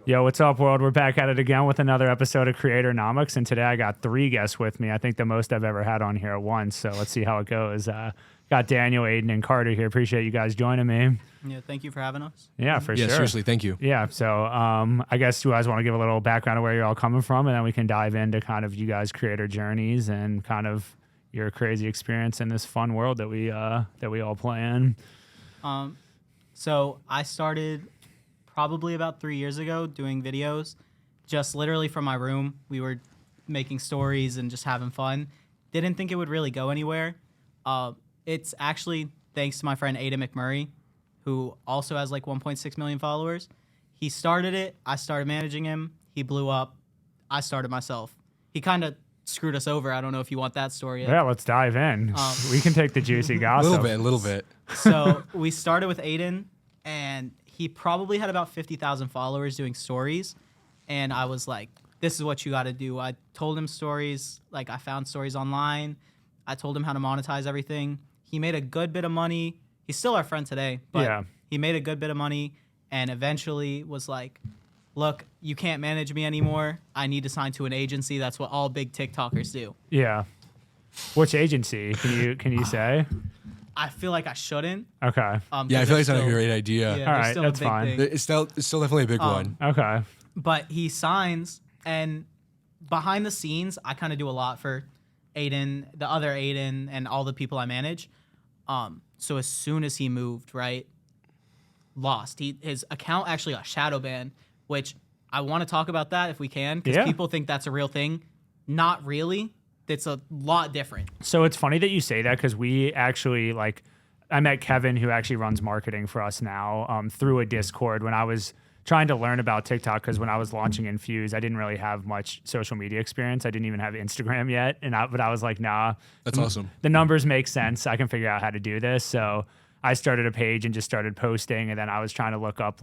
Yo, what's up, world? We're back at it again with another episode of Creatornomics, and today I got 3 guests with me. I think the most I've ever had on here at once, so let's see how it goes. Got Daniel, Aiden, and Carter here. Appreciate you guys joining me. Yeah, thank you for having us. Yeah, for sure. Yeah, seriously, thank you. Yeah, so I guess you guys want to give a little background of where you're all coming from, and then we can dive into kind of you guys' creator journeys and kind of your crazy experience in this fun world that we all play in. So I started probably about 3 years ago doing videos, just literally from my room. We were making stories and just having fun. Didn't think it would really go anywhere. It's actually thanks to my friend Aiden McMurray, who also has like 1.6 million followers. He started it. I started managing him. He blew up. I started myself. He kind of screwed us over. I don't know if you want that story yet. Yeah, let's dive in. We can take the juicy gossip. A little bit. So we started with Aiden, and he probably had about 50,000 followers doing stories. And I was like, this is what you got to do. I told him stories. Like, I found stories online. I told him how to monetize everything. He made a good bit of money. He's still our friend today, but he made a good bit of money and eventually was like, look, you can't manage me anymore. I need to sign to an agency. That's what all big TikTokers do. Yeah. Which agency? Can you say? I feel like I shouldn't. Okay. Yeah, I feel like it's not a great idea. Yeah, all right, still that's a big fine. thing. It's still definitely a big one. Okay. But he signs, and behind the scenes, I kind of do a lot for Aiden, the other Aiden, and all the people I manage. So as soon as he moved, right, lost. His account actually got shadow banned, which I want to talk about that if we can, because people think that's a real thing. Not really. It's a lot different. So it's funny that you say that because we actually, I met Kevin, who actually runs marketing for us now, through a Discord when I was trying to learn about TikTok, because when I was launching Infuse, I didn't really have much social media experience. I didn't even have Instagram yet. But I was like, nah. That's awesome. The numbers make sense. I can figure out how to do this. So I started a page and just started posting. And then I was trying to look up,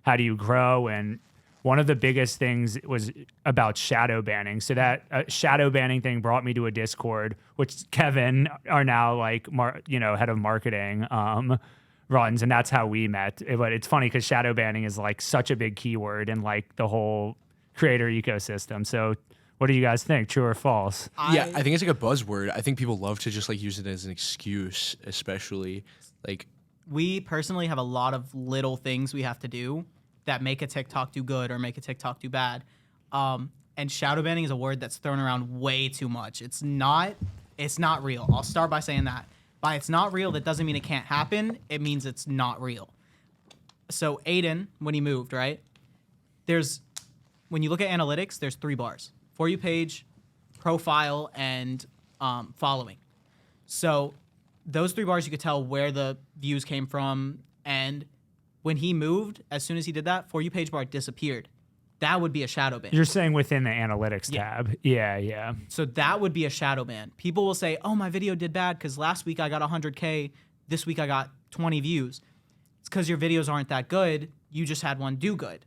how do you grow? And one of the biggest things was about shadow banning. So that shadow banning thing brought me to a Discord, which Kevin, our now head of marketing, runs, and that's how we met. But it's funny because shadow banning is such a big keyword in the whole creator ecosystem. So what do you guys think? True or false? I think it's a buzzword. I think people love to just use it as an excuse, especially we personally have a lot of little things we have to do that make a TikTok do good or make a TikTok do bad. And shadow banning is a word that's thrown around way too much. It's not real. I'll start by saying that. By it's not real, that doesn't mean it can't happen. It means it's not real. So Aiden, when he moved, right? When you look at analytics, there's 3 bars: For You page, profile, and following. So those 3 bars, you could tell where the views came from. And when he moved, as soon as he did that, For You page bar disappeared. That would be a shadow ban. You're saying within the analytics tab. Yeah. So that would be a shadow ban. People will say, oh, my video did bad because last week I got 100K. This week I got 20 views. It's because your videos aren't that good. You just had one do good.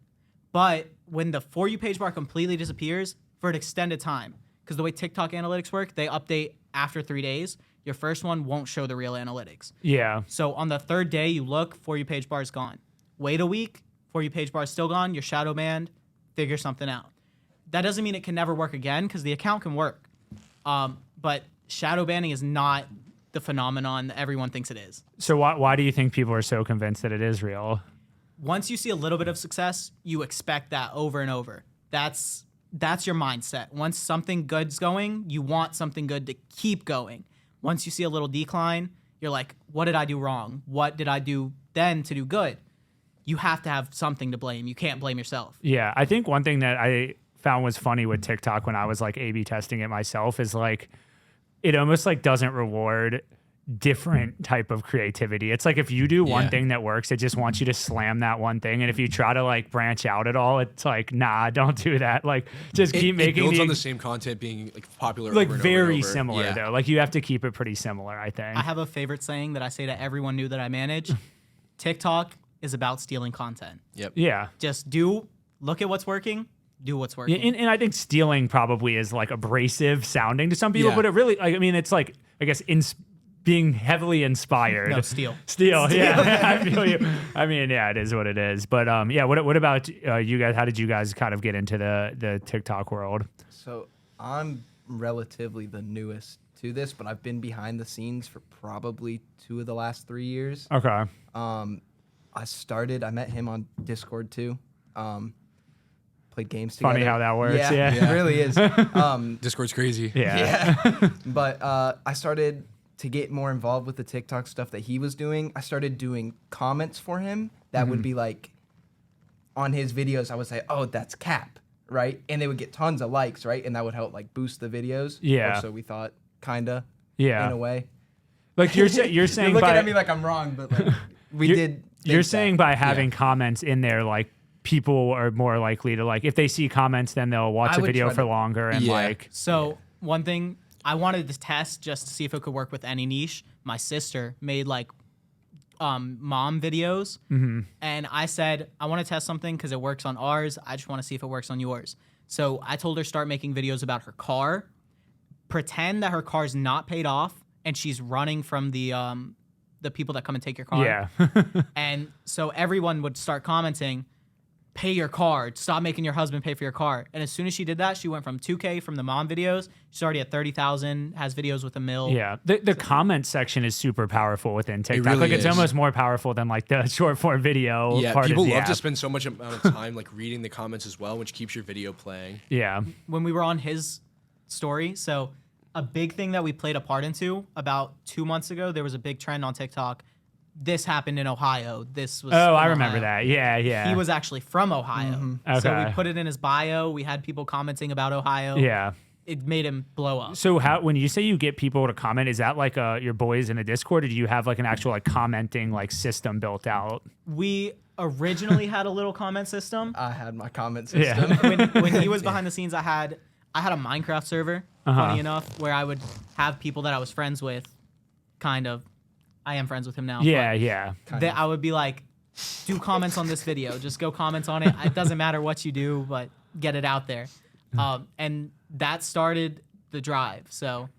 But when the For You page bar completely disappears for an extended time, because the way TikTok analytics work, they update after 3 days. Your first one won't show the real analytics. Yeah. So on the 3rd day, you look, For You page bar is gone. Wait a week, For You page bar is still gone. You're shadow banned. Figure something out. That doesn't mean it can never work again, because the account can work. But shadow banning is not the phenomenon that everyone thinks it is. So why do you think people are so convinced that it is real? Once you see a little bit of success, you expect that over and over. That's your mindset. Once something good's going, you want something good to keep going. Once you see a little decline, you're like, what did I do wrong? What did I do then to do good? You have to have something to blame. You can't blame yourself. Yeah, I think one thing that I found was funny with TikTok when I was A/B testing it myself is it almost doesn't reward different type of creativity. It's if you do one thing that works, it just wants you to slam that one thing. And if you try to branch out at all, it's nah, don't do that. Just keep making it builds on the same content being popular. Over and very over. similar though. You have to keep it pretty similar, I think. I have a favorite saying that I say to everyone new that I manage. TikTok is about stealing content. Yep. Yeah. Just look at what's working, do what's working. Yeah, and I think stealing probably is abrasive sounding to some people, but it really, it's I guess being heavily inspired. No, steal. Steal, yeah. I feel you. I mean, yeah, it is what it is. But yeah, what about you guys? How did you guys kind of get into the TikTok world? So I'm relatively the newest to this, but I've been behind the scenes for probably 2 of the last 3 years. Okay. I met him on Discord too. Played games together. Funny how that works. Yeah, Yeah. it really is. Discord's crazy. Yeah. But I started to get more involved with the TikTok stuff that he was doing. I started doing comments for him that would be like on his videos. I would say, "Oh, that's cap," right? And they would get tons of likes, right? And that would help like boost the videos. Yeah. Or so we thought, kinda. Yeah. In a way. Like you're saying You're looking by, at me like I'm wrong, but like we did. You're think saying that. by having comments in there, like people are more likely to like if they see comments, then they'll watch I a would video try for to- longer and Yeah. like So one thing I wanted to test just to see if it could work with any niche. My sister made like mom videos, and I said I want to test something because it works on ours. I just want to see if it works on yours. So I told her start making videos about her car. Pretend that her car's not paid off and she's running from the people that come and take your car. yeah. And so everyone would start commenting, pay your car, stop making your husband pay for your car. And as soon as she did that, she went from 2K from the mom videos. She's already at 30,000, has videos with a mil. Yeah, the comment section is super powerful within TikTok. really like it's is. almost more powerful than like the short form video. Yeah, part people of the love app. to spend so much amount of time like reading the comments as well, which keeps your video playing. Yeah, When we were on his story, so a big thing that we played a part into about 2 months ago, there was a big trend on TikTok. This happened in Ohio. This was. Oh, in I remember Ohio. that. Yeah, yeah. He was actually from Ohio. So Okay. we put it in his bio. We had people commenting about Ohio. Yeah. It made him blow up. So how when you say you get people to comment, is that like your boys in the Discord, or do you have like an actual like commenting like system built out? We originally had a little comment system. I had my comment Yeah. system. when he was behind the scenes, I had a Minecraft server, funny enough, where I would have people that I was friends with, kind of. I am friends with him now. Yeah, yeah. That I would be like, do comments on this video. Just go comments on it. It doesn't matter what you do, but get it out there. And that started the drive. So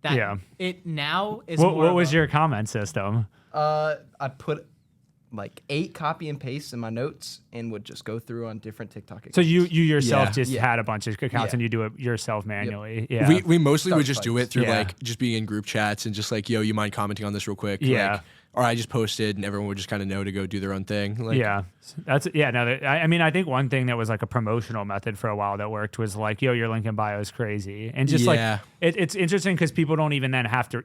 that Yeah. it now is What, more what of was a- your comment system? I put like 8 copy and pastes in my notes and would just go through on different TikTok accounts. So you yourself Yeah. just Yeah. had a bunch of accounts Yeah. and you do it yourself manually. Yeah. We mostly would Start just do it fights. through Yeah. like just being in group chats and just like, yo, you mind commenting on this real quick? Yeah. Like, or I just posted and everyone would just kind of know to go do their own thing. Like, Yeah, that's no. I mean, I think one thing that was like a promotional method for a while that worked was like, "Yo, your link in bio is crazy," and just Yeah. like it's interesting because people don't even then have to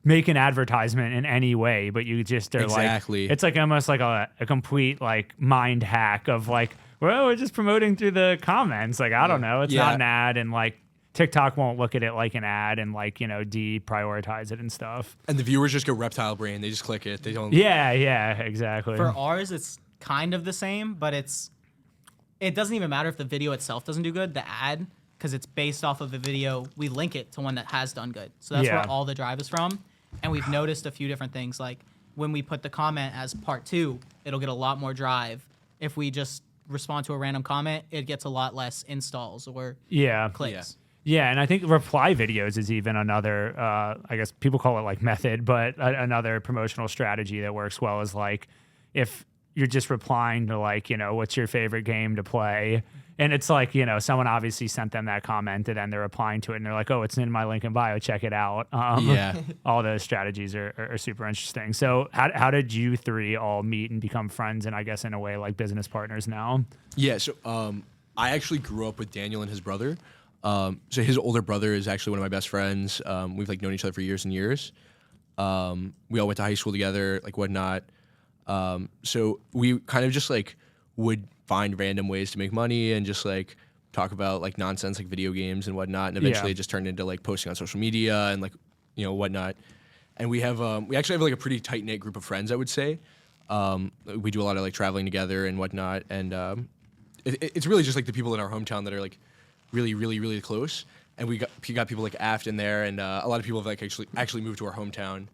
make an advertisement in any way, but you just are Exactly. like, it's like almost like a complete like mind hack of like, well, we're just promoting through the comments. Like I don't know, it's Yeah. not an ad, and like TikTok won't look at it like an ad and like deprioritize it and stuff. And the viewers just go reptile brain. They just click it. They don't. Yeah, exactly. For ours, it's kind of the same, but it doesn't even matter if the video itself doesn't do good. The ad, because it's based off of a video, we link it to one that has done good. So that's Yeah. where all the drive is from. And we've noticed a few different things. Like when we put the comment as part 2, it'll get a lot more drive. If we just respond to a random comment, it gets a lot less installs or yeah, clicks. Yeah, and I think reply videos is even another, I guess people call it like method, but another promotional strategy that works well is like if you're just replying to like, what's your favorite game to play? And it's like, someone obviously sent them that comment and then they're replying to it and they're like, oh, it's in my link in bio, check it out. Yeah. All those strategies are super interesting. So how did you 3 all meet and become friends and I guess in a way like business partners now? Yeah. So I actually grew up with Daniel and his brother. So his older brother is actually one of my best friends. We've like known each other for years and years. We all went to high school together, like whatnot. So we kind of just like would find random ways to make money and just like talk about like nonsense like video games and whatnot. And eventually Yeah. it just turned into like posting on social media and like, whatnot. And we actually have like a pretty tight knit group of friends, I would say. We do a lot of like traveling together and whatnot. And it's really just like the people in our hometown that are like really, really, really close. And we got people like Aft in there, and a lot of people have like actually moved to our hometown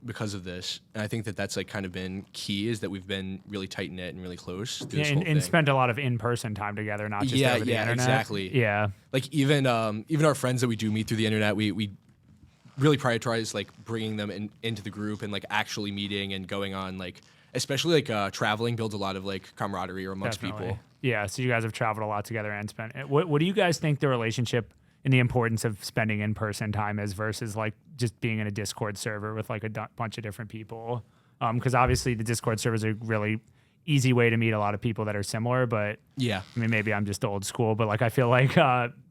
because of this. And I think that's like kind of been key, is that we've been really tight knit and really close through this whole And thing. spent a lot of in-person time together, not just Yeah, over the yeah, internet. exactly. Yeah. Like even our friends that we do meet through the internet, we really prioritize like bringing them into the group and like actually meeting and going on like, especially like traveling builds a lot of like camaraderie amongst Definitely. people. Yeah, so you guys have traveled a lot together and spent. What do you guys think the relationship and the importance of spending in-person time is versus like just being in a Discord server with like a bunch of different people? Because obviously the Discord server is a really easy way to meet a lot of people that are similar, but Yeah. I mean, maybe I'm just old school, but like I feel like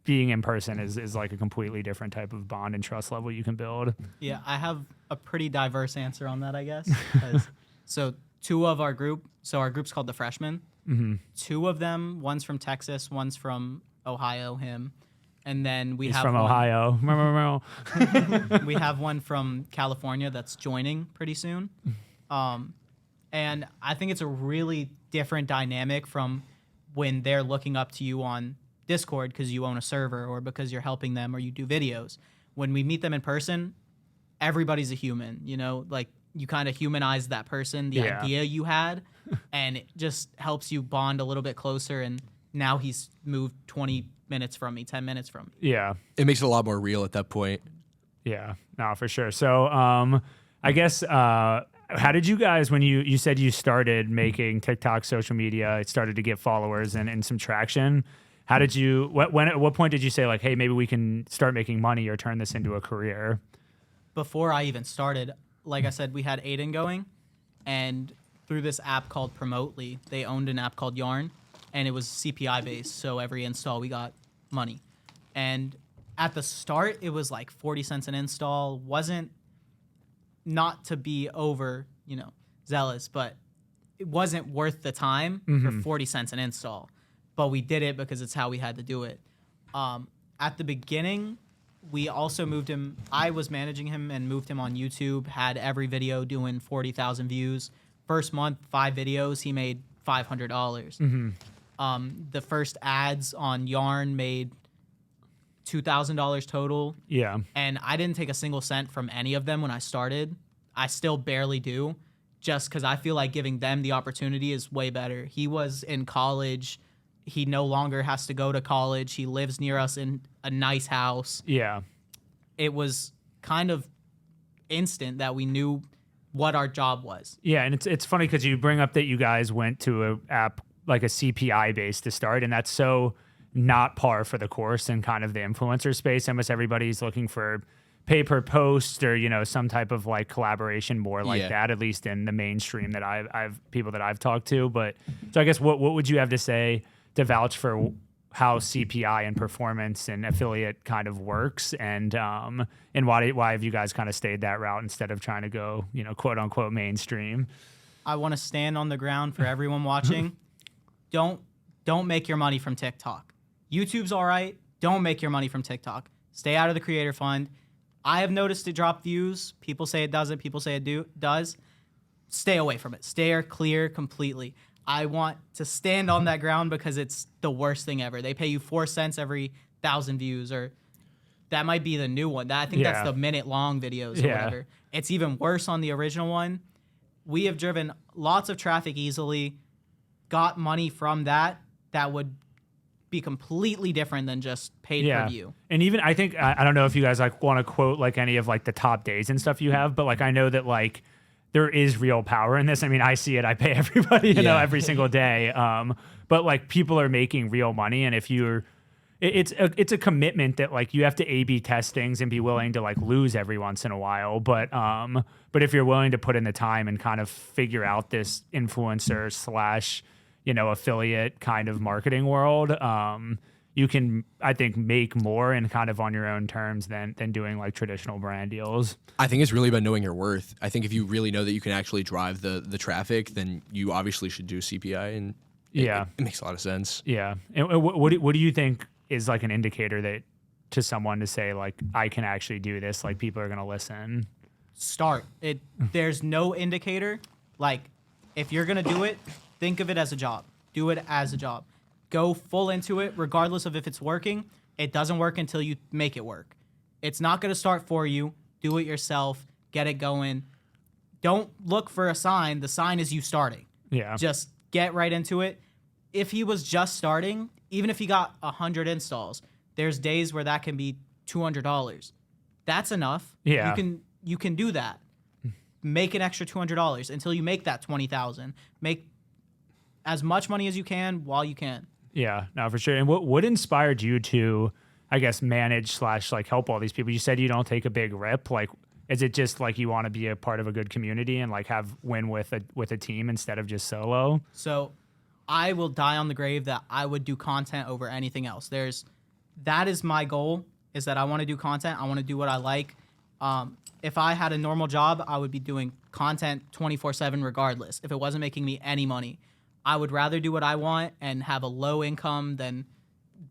being in person is like a completely different type of bond and trust level you can build. Yeah, I have a pretty diverse answer on that, I guess. 'Cause- so two of our group, so our group's called the Freshmen. Two of them, one's from Texas, one's from Ohio, him. And then we He's have from one, Ohio. we have one from California that's joining pretty soon. And I think it's a really different dynamic from when they're looking up to you on Discord because you own a server or because you're helping them or you do videos. When we meet them in person, everybody's a human, you know, like you kind of humanize that person, the Yeah. idea you had, and it just helps you bond a little bit closer. And now he's moved 20 minutes from me, 10 minutes from me. Yeah. It makes it a lot more real at that point. Yeah, no, for sure. So, I guess, how did you guys, when you said you started making TikTok social media, it started to get followers and some traction. How did you, at what point did you say like, hey, maybe we can start making money or turn this into a career? Before I even started, like I said, we had Aiden going, and through this app called Promotely, they owned an app called Yarn, and it was CPI based. So every install we got money. And at the start, it was like 40 cents an install. Wasn't, not to be over, you know, zealous, but it wasn't worth the time for 40 cents an install. But we did it because it's how we had to do it. At the beginning, we also moved him. I was managing him and moved him on YouTube, had every video doing 40,000 views. First month, 5 videos, he made $500. The first ads on Yarn made $2,000 total. Yeah. And I didn't take a single cent from any of them when I started. I still barely do, just because I feel like giving them the opportunity is way better. He was in college. He no longer has to go to college. He lives near us in a nice house. Yeah. It was kind of instant that we knew what our job was. Yeah, and it's funny because you bring up that you guys went to a app like a CPI base to start, and that's so not par for the course in kind of the influencer space. Almost everybody's looking for pay per post or, you know, some type of like collaboration more like Yeah. that, at least in the mainstream that I've people that I've talked to. But so I guess what would you have to say to vouch for how CPI and performance and affiliate kind of works, and why have you guys kind of stayed that route instead of trying to go, you know, quote unquote mainstream? I want to stand on the ground for everyone watching. Don't make your money from TikTok. YouTube's all right. Don't make your money from TikTok. Stay out of the creator fund. I have noticed it drop views. People say it doesn't. People say it does. Stay away from it. Steer clear completely. I want to stand on that ground because it's the worst thing ever. They pay you 4 cents every 1,000 views, or that might be the new one. I think that's Yeah. the minute-long videos or Yeah. whatever. It's even worse on the original one. We have driven lots of traffic easily, got money from that would be completely different than just paid per view. And even I think I don't know if you guys like want to quote like any of like the top days and stuff you have, but like I know that like there is real power in this. I mean, I see it. I pay everybody, you know, every single day. But like people are making real money, and if you're, it's a commitment that like you have to A/B test things and be willing to like lose every once in a while. But if you're willing to put in the time and kind of figure out this influencer slash, you know, affiliate kind of marketing world, you can, I think, make more and kind of on your own terms than doing like traditional brand deals. I think it's really about knowing your worth. I think if you really know that you can actually drive the traffic, then you obviously should do CPI, and it makes a lot of sense. Yeah. And what do you think is like an indicator that to someone to say like, I can actually do this, like people are going to listen? Start it. There's no indicator. Like, if you're gonna do it, think of it as a job. Do it as a job. Go full into it, regardless of if it's working. It doesn't work until you make it work. It's not gonna start for you. Do it yourself. Get it going. Don't look for a sign. The sign is you starting. Yeah. Just get right into it. If he was just starting, even if he got 100 installs, there's days where that can be $200. That's enough. Yeah. You can do that. Make an extra $200 until you make that 20,000. Make as much money as you can while you can. Yeah, no, for sure. And what inspired you to, I guess, manage / like help all these people? You said you don't take a big rip. Like, is it just like you want to be a part of a good community and like have win with a team instead of just solo? So I will die on the grave that I would do content over anything else. That is my goal, is that I want to do content. I want to do what I like. If I had a normal job, I would be doing content 24/7 regardless. If it wasn't making me any money, I would rather do what I want and have a low income than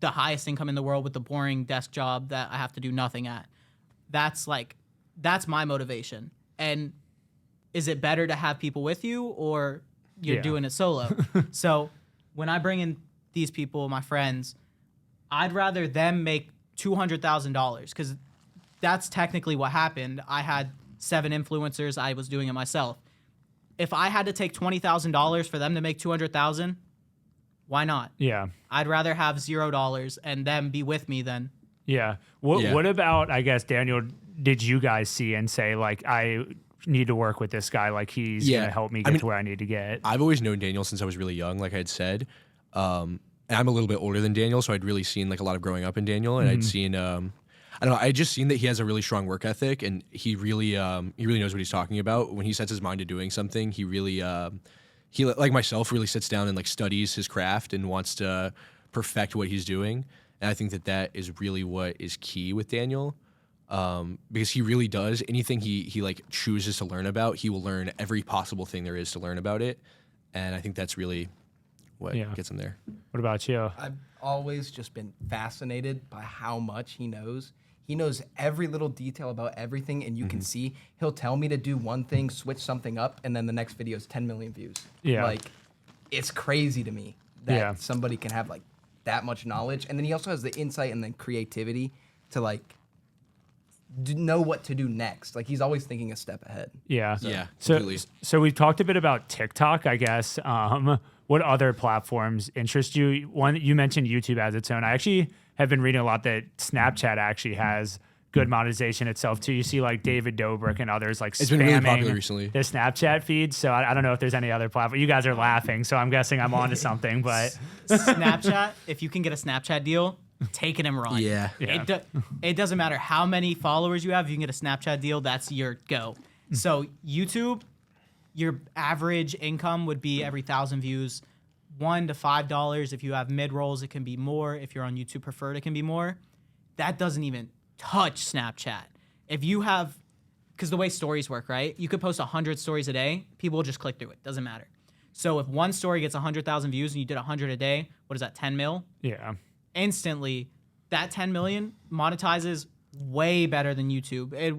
the highest income in the world with the boring desk job that I have to do nothing at. That's my motivation. And is it better to have people with you or you're doing it solo? So when I bring in these people, my friends, I'd rather them make $200,000 because that's technically what happened. I had 7 influencers. I was doing it myself. If I had to take $20,000 for them to make $200,000, why not? Yeah. I'd rather have $0 and them be with me than. Yeah. What about, I guess, Daniel, did you guys see and say, like, I need to work with this guy, like he's going to help me get to where I need to get? I've always known Daniel since I was really young, like I had said. And I'm a little bit older than Daniel, so I'd really seen like a lot of growing up in Daniel, and I'd seen I don't know, I just seen that he has a really strong work ethic, and he really knows what he's talking about. When he sets his mind to doing something, he really he, like myself, really sits down and like studies his craft and wants to perfect what he's doing. And I think that is really what is key with Daniel, because he really does anything he like chooses to learn about, he will learn every possible thing there is to learn about it. And I think that's really what gets him there. What about you? I've always just been fascinated by how much he knows. He knows every little detail about everything, and you can see he'll tell me to do one thing, switch something up, and then the next video is 10 million views. Yeah. Like, it's crazy to me that somebody can have like that much knowledge. And then he also has the insight and the creativity to like know what to do next. Like, he's always thinking a step ahead. Yeah. Yeah, So, completely. so we've talked a bit about TikTok, I guess. What other platforms interest you? One, you mentioned YouTube as its own. I actually have been reading a lot that Snapchat actually has good monetization itself too. You see like David Dobrik and others like It's been really spamming popular recently. the Snapchat feed. So I don't know if there's any other platform. You guys are laughing, so I'm guessing I'm onto something. But Snapchat, if you can get a Snapchat deal, take it and run. Yeah. It doesn't matter how many followers you have. If you can get a Snapchat deal, that's your go. So YouTube, your average income would be every 1,000 views, $1 to $5. If you have mid rolls, it can be more. If you're on YouTube Preferred, it can be more. That doesn't even touch Snapchat. If you have, because the way stories work, right? You could post 100 stories a day. People will just click through it. Doesn't matter. So if one story gets 100,000 views and you did 100 a day, what is that, 10 mil? yeah. Instantly, that 10 million monetizes way better than YouTube. It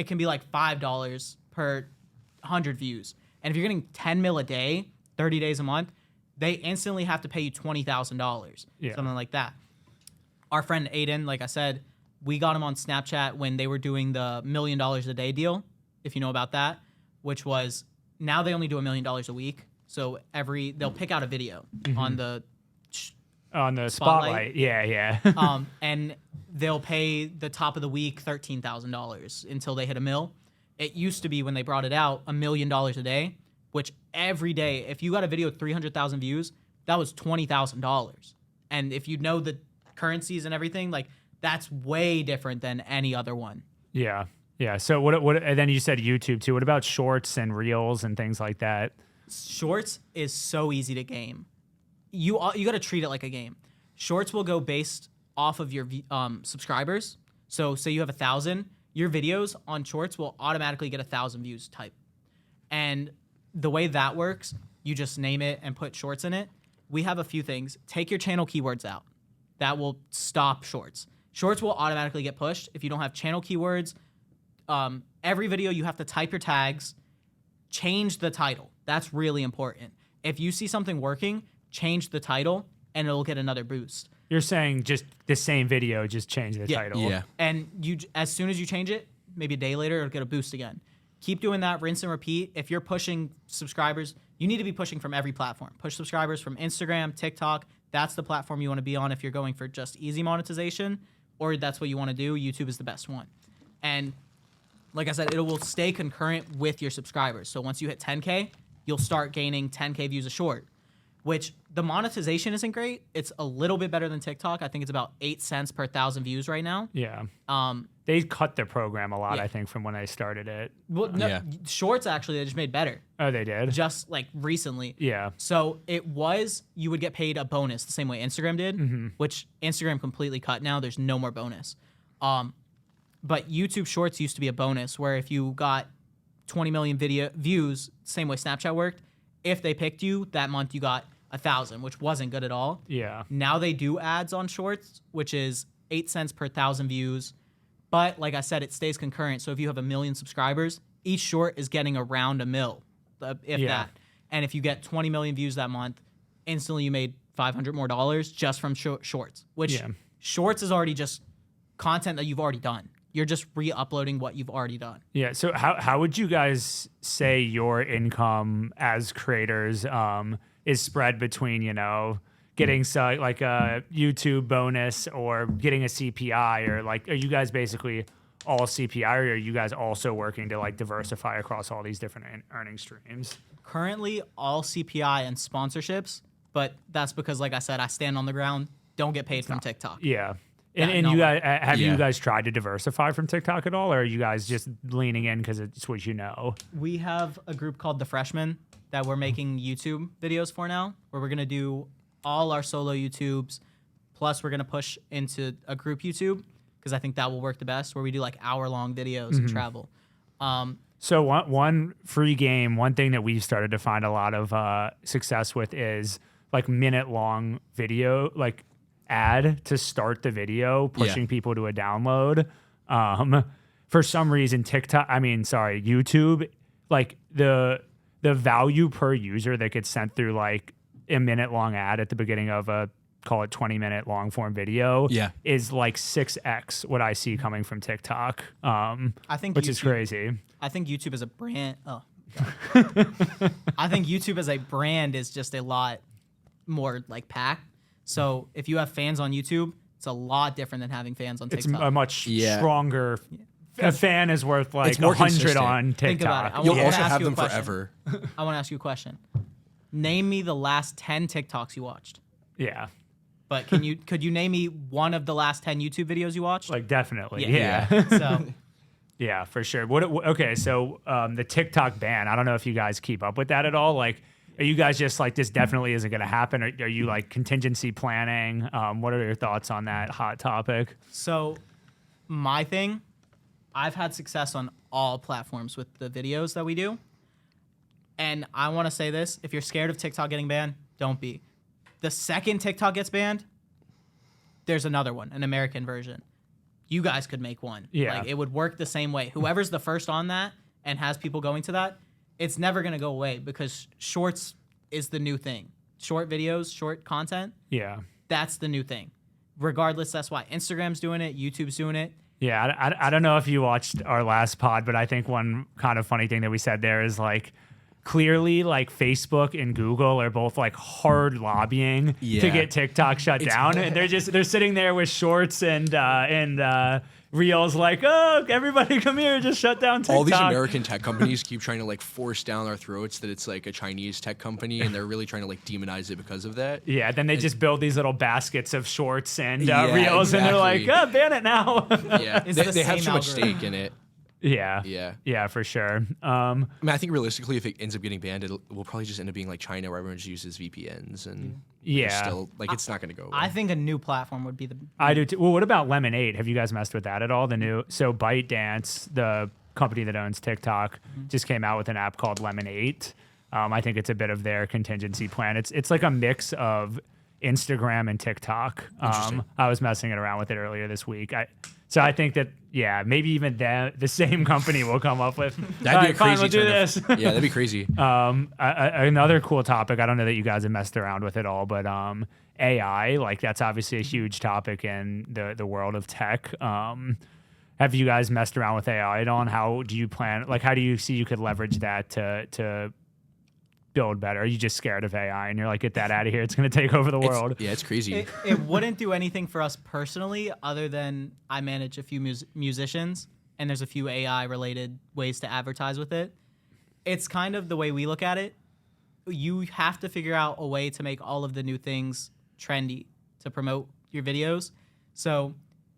can be like $5 per 100 views. And if you're getting 10 mil a day, 30 days a month, they instantly have to pay you $20,000, something like that. Our friend Aiden, like I said, we got him on Snapchat when they were doing the $1 million a day deal, if you know about that, which was, now they only do $1 million a week. So they'll pick out a video on the spotlight. Yeah. and they'll pay the top of the week $13,000 until they hit $1 million. It used to be, when they brought it out, $1 million a day, which every day, if you got a video with 300,000 views, that was $20,000. And if you know the currencies and everything, like, that's way different than any other one. Yeah. Yeah. So what and then you said YouTube too. What about shorts and reels and things like that? Shorts is so easy to game. You got to treat it like a game. Shorts will go based off of your subscribers. So say you have 1,000, your videos on Shorts will automatically get 1,000 views type. And the way that works, you just name it and put Shorts in it. We have a few things. Take your channel keywords out. That will stop Shorts. Shorts will automatically get pushed if you don't have channel keywords. Every video you have to type your tags, change the title. That's really important. If you see something working, change the title and it'll get another boost. You're saying just the same video, just change the title. Yeah. And as soon as you change it, maybe a day later, it'll get a boost again. Keep doing that, rinse and repeat. If you're pushing subscribers, you need to be pushing from every platform. Push subscribers from Instagram, TikTok. That's the platform you want to be on if you're going for just easy monetization. or that's what you want to do, YouTube is the best one. And like I said, it will stay concurrent with your subscribers. So once you hit 10K, you'll start gaining 10K views a short, which the monetization isn't great. It's a little bit better than TikTok. I think it's about 8 cents per 1,000 views right now. Yeah. They cut their program a lot, I think, from when they started it. Well, no, Yeah. Shorts actually, they just made better. Oh, they did? Just like recently. Yeah. So it was, you would get paid a bonus the same way Instagram did, which Instagram completely cut now. There's no more bonus. But YouTube Shorts used to be a bonus where if you got 20 million video views, same way Snapchat worked, if they picked you that month, you got 1,000, which wasn't good at all. Yeah. Now they do ads on Shorts, which is 8 cents per 1,000 views. But like I said, it stays concurrent. So if you have 1 million subscribers, each short is getting around $1 million, if that. And if you get 20 million views that month, instantly you made $500 more just from shorts, which shorts is already just content that you've already done. You're just re-uploading what you've already done. Yeah. So how would you guys say your income as creators is spread between, getting like a YouTube bonus or getting a CPI, or like, are you guys basically all CPI, or are you guys also working to like diversify across all these different earning streams? Currently all CPI and sponsorships, but that's because, like I said, I stand on the ground, don't get paid from TikTok. Yeah. Yeah, And no, you guys, have Yeah. you guys tried to diversify from TikTok at all, or are you guys just leaning in because it's what you know? We have a group called The Freshmen that we're making YouTube videos for now, where we're going to do all our solo YouTubes, plus we're going to push into a group YouTube, because I think that will work the best, where we do like hour-long videos and travel. So one free game, one thing that we've started to find a lot of success with is like minute-long video, like ad to start the video, pushing people to a download. For some reason, YouTube, like the value per user that gets sent through like a minute-long ad at the beginning of a, call it 20-minute long-form video, is like 6x what I see coming from TikTok, I think which is crazy. I think YouTube as a brand. Oh, God. I think YouTube as a brand is just a lot more like packed. So if you have fans on YouTube, it's a lot different than having fans on It's TikTok. a much stronger. A fan is worth like It's more 100 consistent. on TikTok. Think about it. I You'll wanna also ask have you a them question. forever. I want to ask you a question. Name me the last 10 TikToks you watched. Yeah, But could you name me one of the last 10 YouTube videos you watched? like definitely. Yeah. Yeah. So Yeah, for sure. Okay, so the TikTok ban, I don't know if you guys keep up with that at all. Like, are you guys just like, this definitely isn't going to happen? Are you like contingency planning? What are your thoughts on that hot topic? So my thing, I've had success on all platforms with the videos that we do. And I want to say this, if you're scared of TikTok getting banned, don't be. The second TikTok gets banned, there's another one, an American version. You guys could make one. Yeah. Like, it would work the same way. Whoever's the first on that and has people going to that, it's never going to go away, because shorts is the new thing. Short videos, short content, Yeah. that's the new thing. Regardless, that's why Instagram's doing it, YouTube's doing it. Yeah, I don't know if you watched our last pod, but I think one kind of funny thing that we said there is like, clearly like Facebook and Google are both like hard lobbying to get TikTok shut down, and they're sitting there with shorts and Reels like, oh, everybody come here, just shut down TikTok. All these American tech companies keep trying to like force down our throats that it's like a Chinese tech company, and they're really trying to like demonize it because of that. Yeah, then they just build these little baskets of shorts and Yeah, Reels, and they're like, exactly. ban it now. Yeah, It's the they have same so much algorithm. stake in it. Yeah, for sure. I mean, I think realistically, if it ends up getting banned, will probably just end up being like China, where everyone just uses VPNs, and it's still like it's not going to go away. I think a new platform would be the. I do too. Well, what about Lemonade? Have you guys messed with that at all? The new ByteDance, the company that owns TikTok, just came out with an app called Lemonade. I think it's a bit of their contingency plan. It's like a mix of Instagram and TikTok. I was messing it around with it earlier this week. So I think that maybe even the same company will come up with. That'd be a fine, crazy. we'll do turn this. of- yeah, that'd be crazy. Another cool topic. I don't know that you guys have messed around with it all, but AI, like that's obviously a huge topic in the world of tech. Have you guys messed around with AI at all? And how do you plan? Like, how do you see you could leverage that to build better. You're just scared of AI and you're like, get that out of here. It's going to take over the world. It's crazy. It wouldn't do anything for us personally other than I manage a few musicians and there's a few AI related ways to advertise with it. It's kind of the way we look at it. You have to figure out a way to make all of the new things trendy to promote your videos. So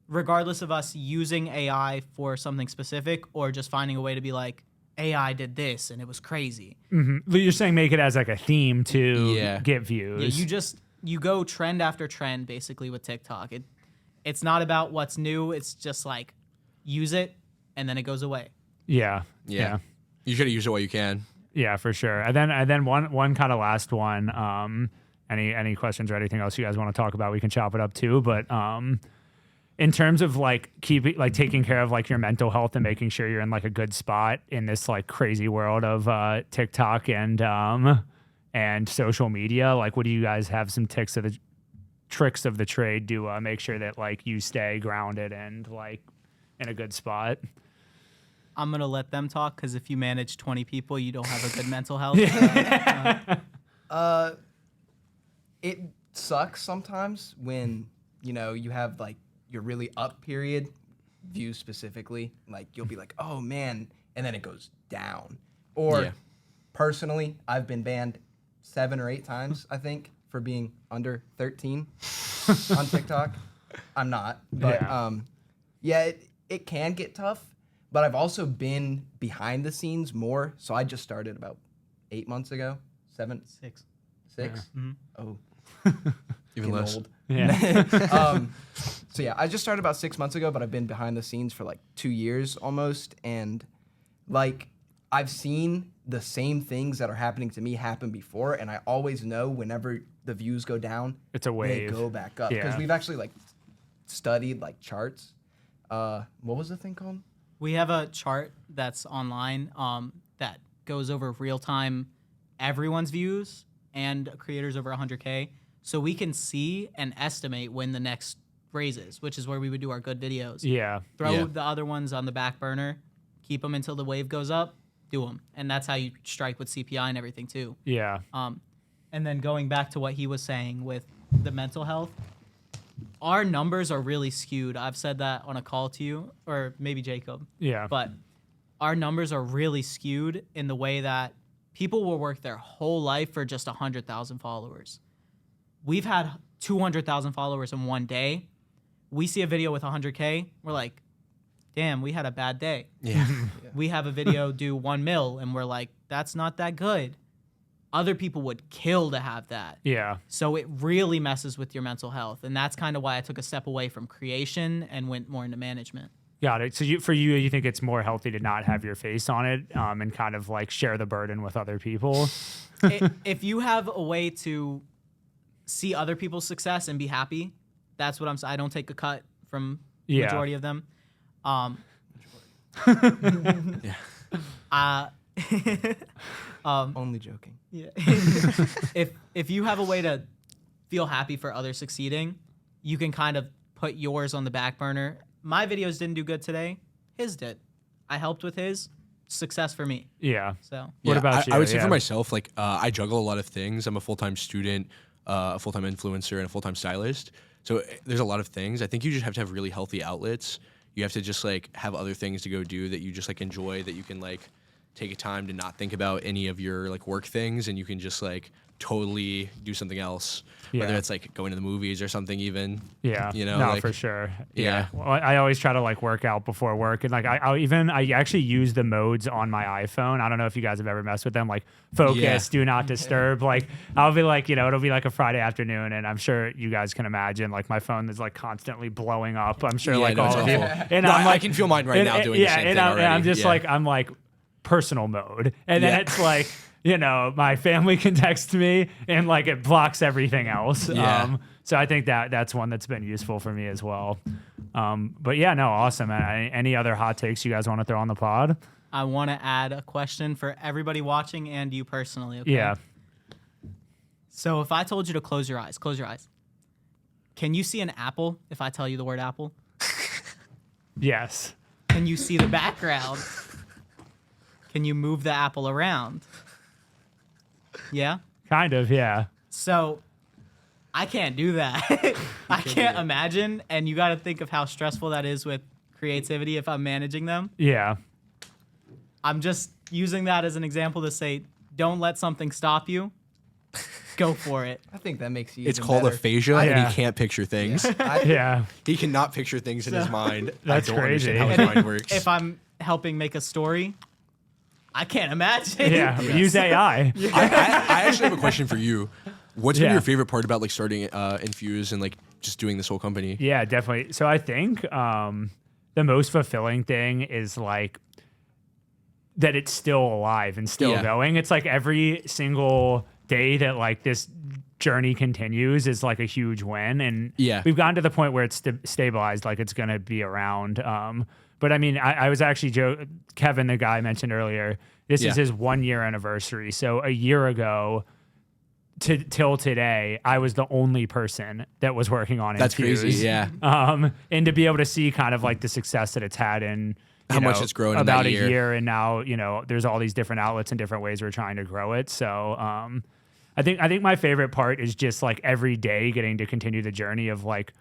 regardless of us using AI for something specific or just finding a way to be like, AI did this and it was crazy. But you're saying make it as like a theme to get views. Yeah, you go trend after trend basically with TikTok. It's not about what's new. It's just like use it and then it goes away. Yeah. You got to use it while you can. Yeah, for sure. And then one kind of last one. Any questions or anything else you guys want to talk about? We can chop it up too. But in terms of like taking care of like your mental health and making sure you're in like a good spot in this like crazy world of TikTok and social media, like what do you guys have some tricks of the trade to make sure that like you stay grounded and like in a good spot? I'm going to let them talk because if you manage 20 people, you don't have a good mental health. It sucks sometimes when, you have like your really up period, views specifically. Like you'll be like, oh man, and then it goes down. Or personally, I've been banned 7 or 8 times, I think, for being under 13 on TikTok. I'm not, but it can get tough. But I've also been behind the scenes more. So I just started about 8 months ago. 7, 6. Yeah. Mm-hmm. Oh, Even less. old. Yeah. So yeah, I just started about 6 months ago, but I've been behind the scenes for like 2 years almost, and like I've seen the same things that are happening to me happen before, and I always know whenever the views go down, It's a wave. they go back up because we've actually like studied like charts. What was the thing called? We have a chart that's online that goes over real time everyone's views and creators over 100K. So we can see and estimate when the next raises, which is where we would do our good videos. Yeah. Throw the other ones on the back burner, keep them until the wave goes up, do them. And that's how you strike with CPI and everything too. Yeah. And then going back to what he was saying with the mental health, our numbers are really skewed. I've said that on a call to you, or maybe Jacob. Yeah. But our numbers are really skewed in the way that people will work their whole life for just 100,000 followers. We've had 200,000 followers in one day. We see a video with 100K, we're like, damn, we had a bad day. Yeah. We have a video do 1 mil, and we're like, that's not that good. Other people would kill to have that. Yeah. So it really messes with your mental health. And that's kind of why I took a step away from creation and went more into management. Got it. So you think it's more healthy to not have your face on it and kind of like share the burden with other people? If you have a way to see other people's success and be happy, that's what I'm saying. I don't take a cut from the majority of them. Only joking. Yeah. If you have a way to feel happy for others succeeding, you can kind of put yours on the back burner. My videos didn't do good today. His did. I helped with his. Success for me. Yeah. So what about you? I would say for myself, like I juggle a lot of things. I'm a full-time student, a full-time influencer, and a full-time stylist. So there's a lot of things. I think you just have to have really healthy outlets. You have to just like have other things to go do that you just like enjoy, that you can like take a time to not think about any of your like work things, and you can just like totally do something else. Yeah. Whether it's like going to the movies or something even. Yeah. You know, no, like, for sure. Yeah. Well, I always try to like work out before work, and like I actually use the modes on my iPhone. I don't know if you guys have ever messed with them, like focus, do not disturb. Like I'll be like, it'll be like a Friday afternoon, and I'm sure you guys can imagine like my phone is like constantly blowing up. I'm sure like all of you. And no, I'm like, I can feel mine right now doing the same thing already. And I'm just like, I'm like personal mode, and then it's like, my family can text me and like it blocks everything else. Yeah. So I think that's one that's been useful for me as well. But yeah, no, awesome. Any other hot takes you guys want to throw on the pod? I want to add a question for everybody watching and you personally. Okay? Yeah. So if I told you to close your eyes. Can you see an apple if I tell you the word apple? Yes. Can you see the background? Can you move the apple around? Yeah. Kind of, yeah. So I can't do that. I can't imagine. And you got to think of how stressful that is with creativity if I'm managing them. Yeah. I'm just using that as an example to say, don't let something stop you. Go for it. I think that makes you. It's even called better. aphasia, and Yeah. he can't picture things. Yeah. He cannot picture things in his mind. That's I don't crazy. understand how his mind works. If I'm helping make a story, I can't imagine. Yeah. Use AI. I actually have a question for you. What's been Yeah. your favorite part about like starting Infuse and like just doing this whole company? Yeah, definitely. So I think the most fulfilling thing is like that it's still alive and still Yeah. going. It's like every single day that like this journey continues is like a huge win. And Yeah. we've gotten to the point where it's stabilized, like it's going to be around. But I mean, I was actually Kevin, the guy I mentioned earlier, this Yeah. is his 1 year anniversary. So a year ago till today, I was the only person that was working on That's Infuse. crazy. Yeah. And to be able to see kind of like the success that it's had in How much it's grown in about that a year. year, and now there's all these different outlets and different ways we're trying to grow it. So I think my favorite part is just like every day getting to continue the journey of like.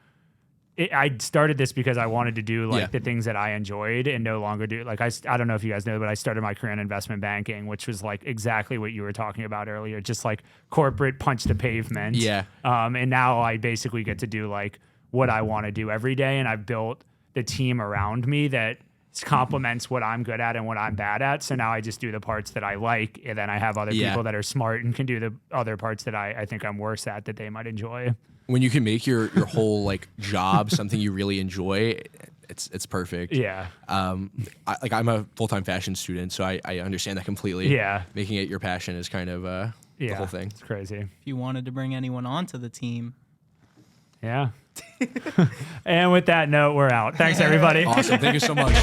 I started this because I wanted to do like Yeah. the things that I enjoyed and no longer do like I don't know if you guys know, but I started my career in investment banking, which was like exactly what you were talking about earlier, just like corporate punch the pavement. Yeah. And now I basically get to do like what I want to do every day, and I've built the team around me that complements what I'm good at and what I'm bad at. So now I just do the parts that I like, and then I have other Yeah. people that are smart and can do the other parts that I think I'm worse at that they might enjoy. When you can make your whole like job something you really enjoy, it's perfect. Yeah. I'm a full-time fashion student, so I understand that completely. Yeah. Making it your passion is kind of the whole thing. It's crazy. If you wanted to bring anyone onto the team, Yeah. And with that note, we're out. Thanks, everybody. Awesome. Thank you so much.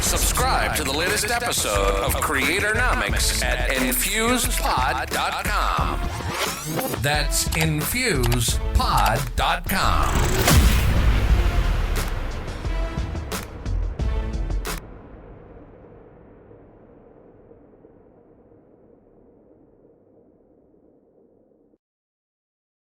Subscribe to the latest episode of Creatornomics at infusepod.com. That's infusepod.com.